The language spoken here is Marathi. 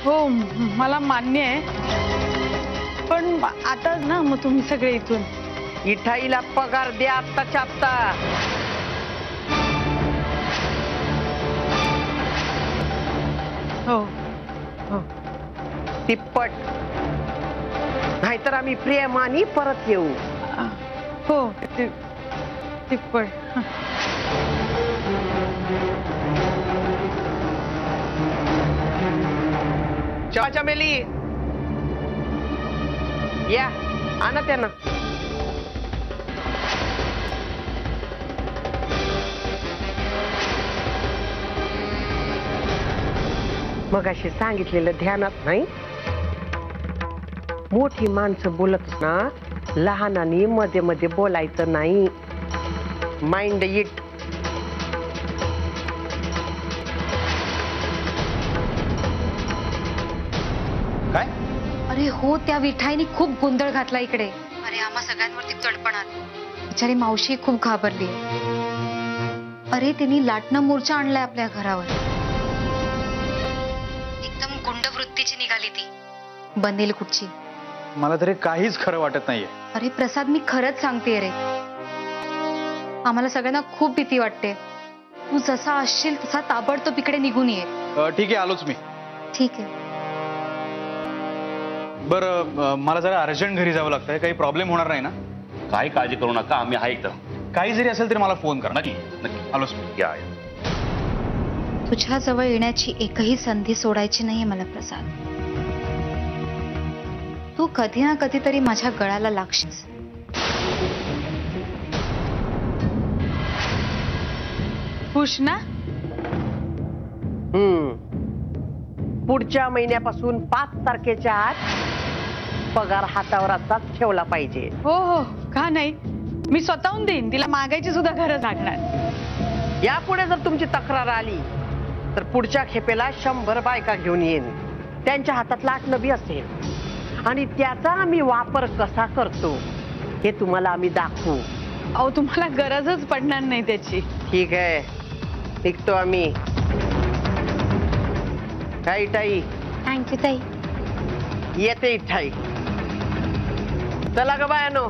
हो मला मान्य आहे, पण आता ना मग तुम्ही सगळे इथून. इठाईला पगार द्या आत्ताच्या आत्ता. हो हो तिप्पट, नाहीतर आम्ही प्रेमाने परत येऊ. हो तिप्पट. चमेली या आणा त्यांना. मगाशी सांगितलेलं ध्यानात नाही. मोठी माणसं बोलत ना, लहानांनी मध्ये मध्ये बोलायचं नाही. Mind it. काय? अरे हो, त्या विठाईने खूप गोंधळ घातला इकडे. अरे आम्हा सगळ्यांवरती तडपण आली. बिचारी मावशी खूप घाबरली. अरे त्यांनी लाटणं मोर्चा आणलाय आपल्या घरावर. एकदम गुंड वृत्तीची निघाली ती. बनेल कुठची. मला तरी काहीच खरं वाटत नाहीये. अरे प्रसाद, मी खरंच सांगते रे, आम्हाला सगळ्यांना खूप भीती वाटते. तू जसा असशील तसा ताबडतोब इकडे निघून ये. ठीक आहे, आलोच मी. ठीक आहे. बरं, मला जरा अर्जंट घरी जावं लागतंय. काही प्रॉब्लेम होणार नाही ना? काही काळजी करू नका, आम्ही आहे इथं. काही जरी असेल तरी मला फोन करा. नक्की नक्की. आलोच मी. या. तुझ्या जवळ येण्याची एकही संधी सोडायची नाहीये मला प्रसाद. तू कधी ना कधीतरी माझ्या गळाला लागशील. खुश ना? पुढच्या महिन्यापासून 5 तारखेच्या आत पगार हातावर असाच ठेवला पाहिजे. हो हो, का नाही, मी स्वतःहून देईन. तिला मागायची सुद्धा गरज लागणार. यापुढे जर तुमची तक्रार आली तर पुढच्या खेपेला 100 बायका घेऊन येईन. त्यांच्या हातात लाटणं बी असेल आणि त्याचा आम्ही वापर कसा करतो हे तुम्हाला आम्ही दाखवू. अहो तुम्हाला गरजच पडणार नाही त्याची. ठीक आहे, निघतो आम्ही. काय इठाई? थँक्यू ताई. येते इठाई. चला ग बायानो.